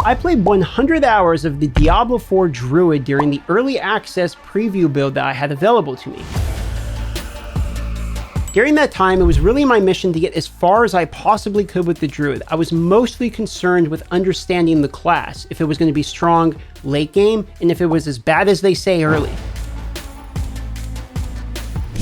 I played 100 hours of the Diablo 4 Druid during the early access preview build that I had available to me. During that time, it was really my mission to get as far as I possibly could with the Druid. I was mostly concerned with understanding the class, if it was going to be strong late game, and if it was as bad as they say early.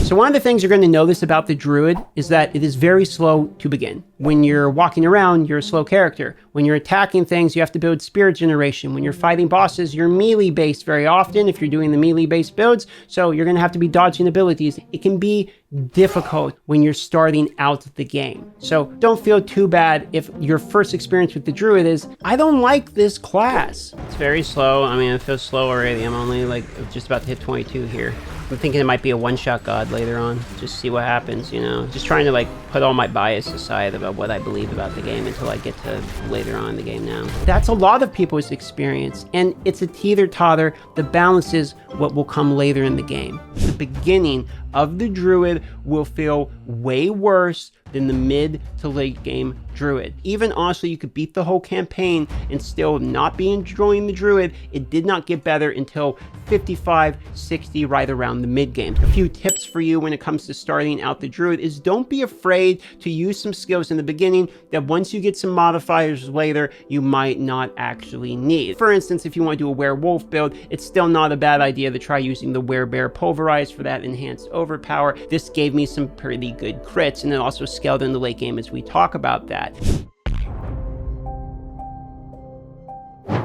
So one of the things you're going to notice about the Druid is that it is very slow to begin. When you're walking around, you're a slow character. When you're attacking things, you have to build spirit generation. When you're fighting bosses, you're melee based very often if you're doing the melee based builds. So you're going to have to be dodging abilities. It can be difficult when you're starting out the game. So don't feel too bad if your first experience with the Druid is, I don't like this class. It's very slow. I mean, it feels slow already. I'm only like just about to hit 22 here. I'm thinking it might be a one-shot god later on. Just see what happens, you know. Just trying to like put all my bias aside about what I believe about the game until I get to later on in the game now. That's a lot of people's experience, and it's a teeter-totter that balances what will come later in the game. The beginning of the Druid will feel way worse than the mid to late game Druid. Even honestly, you could beat the whole campaign and still not be enjoying the Druid. It did not get better until 55, 60, right around the mid game. A few tips for you when it comes to starting out the Druid is don't be afraid to use some skills in the beginning that once you get some modifiers later, you might not actually need. For instance, if you want to do a werewolf build, it's still not a bad idea to try using the werebear pulverize for that enhanced overpower. This gave me some pretty good crits, and it also scaled in the late game as we talk about that.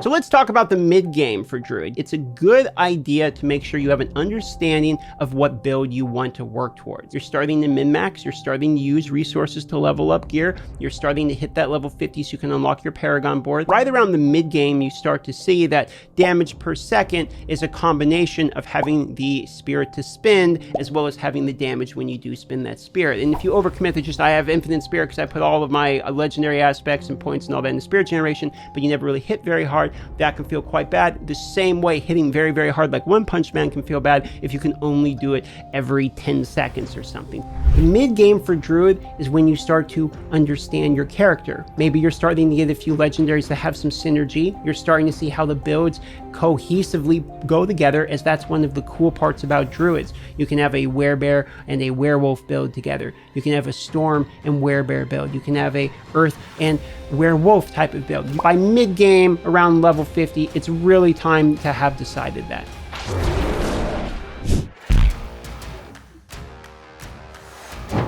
So let's talk about the mid game for Druid. It's a good idea to make sure you have an understanding of what build you want to work towards. You're starting to min-max, you're starting to use resources to level up gear, you're starting to hit that level 50 so you can unlock your Paragon board. Right around the mid game, you start to see that damage per second is a combination of having the spirit to spend as well as having the damage when you do spend that spirit. And if you overcommit to just, I have infinite spirit because I put all of my legendary aspects and points and all that in the spirit generation, but you never really hit very hard, that can feel quite bad. The same way hitting very, very hard like One Punch Man can feel bad if you can only do it every 10 seconds or something. The mid game for Druid is when you start to understand your character. Maybe you're starting to get a few legendaries that have some synergy. You're starting to see how the builds cohesively go together, as that's one of the cool parts about Druids. You can have a werebear and a werewolf build together. You can have a storm and werebear build. You can have a earth and werewolf type of build. By mid game, around level 50, it's really time to have decided that.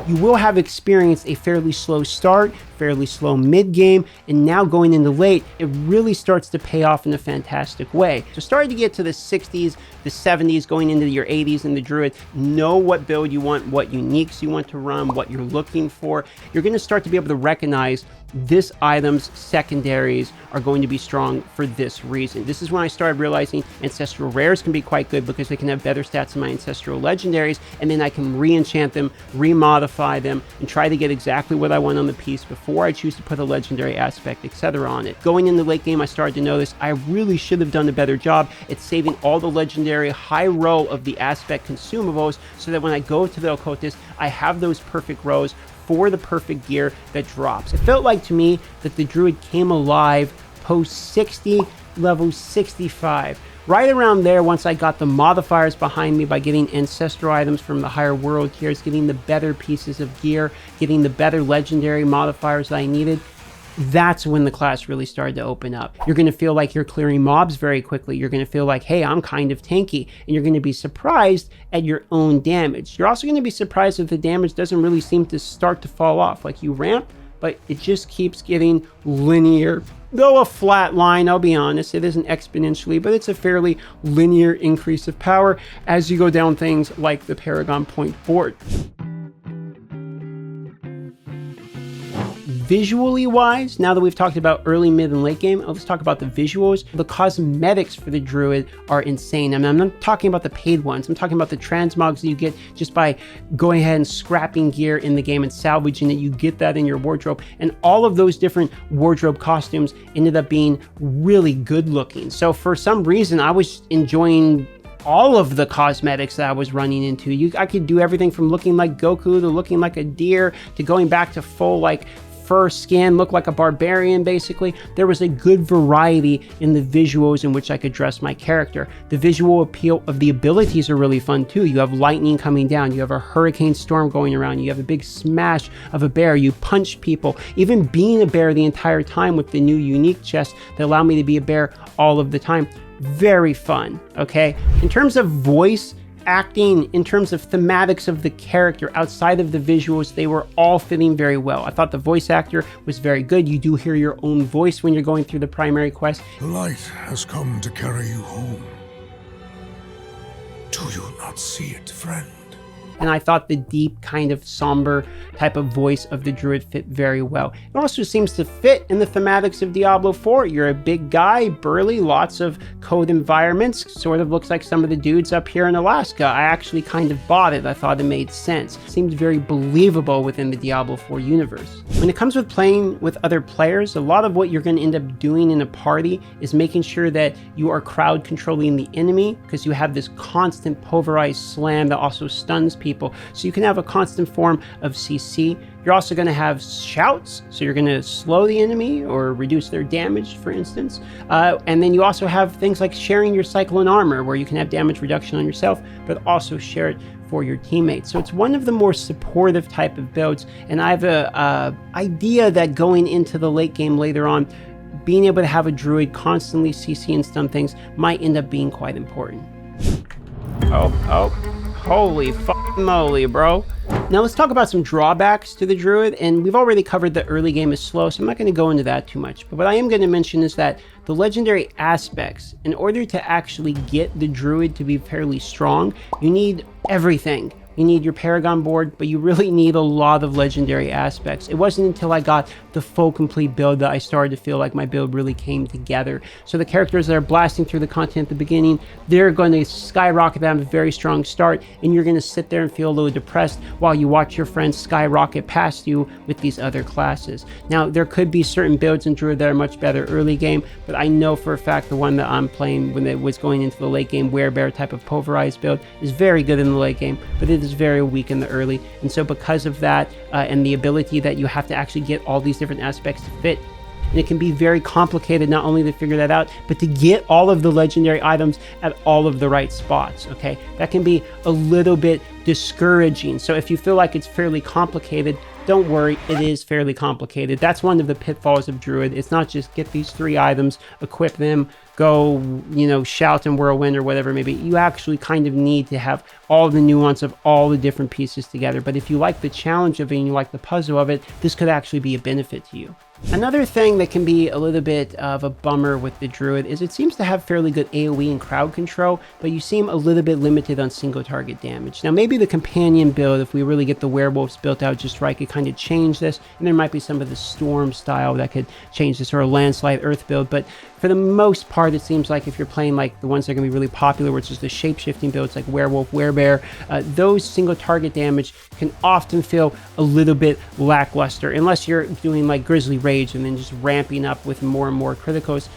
You will have experienced a fairly slow start, fairly slow mid-game, and now going into late, it really starts to pay off in a fantastic way. So starting to get to the 60s, the 70s, going into your 80s in the Druid, know what build you want, what uniques you want to run, what you're looking for. You're going to start to be able to recognize this item's secondaries are going to be strong for this reason. This is when I started realizing ancestral rares can be quite good because they can have better stats than my ancestral legendaries, and then I can re-enchant them, remodify them, and try to get exactly what I want on the piece before I choose to put a legendary aspect, etc. on it. Going in the late game, I started to notice I really should have done a better job at saving all the legendary high row of the aspect consumables so that when I go to the occultist, I have those perfect rows for the perfect gear that drops. It felt like to me that the Druid came alive post 60, level 65. Right around there, once I got the modifiers behind me by getting ancestral items from the higher world tiers, getting the better pieces of gear, getting the better legendary modifiers that I needed, that's when the class really started to open up. You're going to feel like you're clearing mobs very quickly. You're going to feel like, hey, I'm kind of tanky. And you're going to be surprised at your own damage. You're also going to be surprised if the damage doesn't really seem to start to fall off. Like you ramp, but it just keeps getting linear. Though a flat line, I'll be honest, it isn't exponentially, but it's a fairly linear increase of power as you go down things like the Paragon Point board. Visually wise, now that we've talked about early, mid, and late game, let's talk about the visuals. The cosmetics for the Druid are insane. I mean, I'm not talking about the paid ones. I'm talking about the transmogs that you get just by going ahead and scrapping gear in the game and salvaging it. You get that in your wardrobe. And all of those different wardrobe costumes ended up being really good looking. So for some reason, I was enjoying all of the cosmetics that I was running into. I could do everything from looking like Goku to looking like a deer to going back to full like fur skin, look like a barbarian basically. There was a good variety in the visuals in which I could dress my character. The visual appeal of the abilities are really fun too. You have lightning coming down, you have a hurricane storm going around, you have a big smash of a bear, you punch people. Even being a bear the entire time with the new unique chests that allow me to be a bear all of the time. Very fun, okay? In terms of voice acting, in terms of thematics of the character outside of the visuals, they were all fitting very well. I thought the voice actor was very good. You do hear your own voice when you're going through the primary quest. The light has come to carry you home. Do you not see it, friend? And I thought the deep kind of somber type of voice of the Druid fit very well. It also seems to fit in the thematics of Diablo 4. You're a big guy, burly, lots of code environments, sort of looks like some of the dudes up here in Alaska. I actually kind of bought it. I thought it made sense. It seemed very believable within the Diablo 4 universe. When it comes with playing with other players, a lot of what you're going to end up doing in a party is making sure that you are crowd controlling the enemy, because you have this constant pulverized slam that also stuns people. So you can have a constant form of CC. You're also going to have shouts, so you're going to slow the enemy or reduce their damage, for instance. And then you also have things like sharing your cyclone armor, where you can have damage reduction on yourself, but also share it for your teammates. So it's one of the more supportive type of builds. And I have a idea that going into the late game later on, being able to have a druid constantly CC and stun things might end up being quite important. Holy fucking moly, bro. Now let's talk about some drawbacks to the Druid, and we've already covered the early game is slow, so I'm not going to go into that too much. But what I am going to mention is that the legendary aspects, in order to actually get the Druid to be fairly strong, you need everything. You need your Paragon board, but you really need a lot of legendary aspects. It wasn't until I got the full complete build that I started to feel like my build really came together. So the characters that are blasting through the content at the beginning, they're going to skyrocket them a very strong start, and you're going to sit there and feel a little depressed while you watch your friends skyrocket past you with these other classes. Now, there could be certain builds in Druid that are much better early game, but I know for a fact the one that I'm playing when it was going into the late game, Werebear type of pulverized build, is very good in the late game, but it is very weak in the early. And so because of that, and the ability that you have to actually get all these different aspects to fit, and it can be very complicated not only to figure that out, but to get all of the legendary items at all of the right spots, okay? That can be a little bit discouraging. So if you feel like it's fairly complicated, don't worry, it is fairly complicated. That's one of the pitfalls of Druid. It's not just get these 3 items, equip them, go, you know, shout and whirlwind or whatever maybe. You actually kind of need to have all the nuance of all the different pieces together. But if you like the challenge of it and you like the puzzle of it, this could actually be a benefit to you. Another thing that can be a little bit of a bummer with the Druid is it seems to have fairly good AoE and crowd control, but you seem a little bit limited on single target damage. Now maybe the companion build, if we really get the werewolves built out just right, could kind of change this, and there might be some of the storm style that could change this, or a landslide earth build, but for the most part, it seems like if you're playing like the ones that are going to be really popular, which is the shape-shifting builds like Werewolf, Werebear, those single target damage can often feel a little bit lackluster, unless you're doing like Grizzly Rage and then just ramping up with more and more criticals.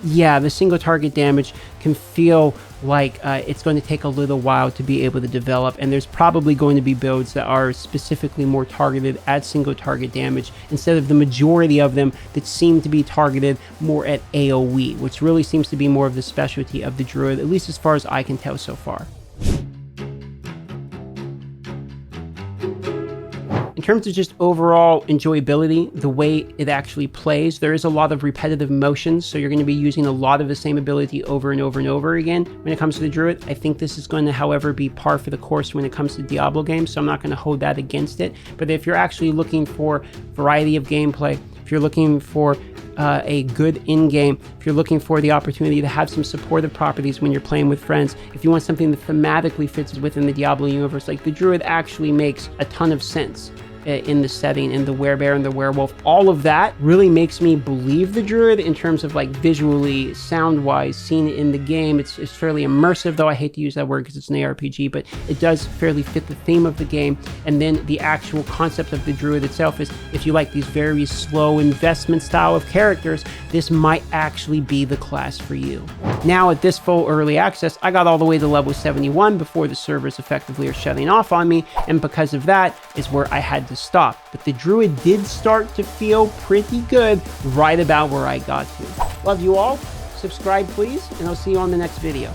Yeah, the single target damage can feel like it's going to take a little while to be able to develop, and there's probably going to be builds that are specifically more targeted at single target damage instead of the majority of them that seem to be targeted more at AoE, which really seems to be more of the specialty of the Druid, at least as far as I can tell so far. In terms of just overall enjoyability, the way it actually plays, there is a lot of repetitive motions, so you're going to be using a lot of the same ability over and over and over again. When it comes to the Druid, I think this is going to, however, be par for the course when it comes to Diablo games, so I'm not going to hold that against it. But if you're actually looking for variety of gameplay, if you're looking for a good in-game, if you're looking for the opportunity to have some supportive properties when you're playing with friends, if you want something that thematically fits within the Diablo universe, like the Druid actually makes a ton of sense in the setting, and the Werebear and the Werewolf, all of that really makes me believe the Druid in terms of like visually, sound-wise, seeing it in the game. It's fairly immersive, though I hate to use that word because it's an ARPG, but it does fairly fit the theme of the game. And then the actual concept of the Druid itself is, if you like these very slow investment style of characters, this might actually be the class for you. Now at this full early access, I got all the way to level 71 before the servers effectively are shutting off on me, and because of that is where I had to stop. But the Druid did start to feel pretty good right about where I got to. Love you all. Subscribe please, and I'll see you on the next video.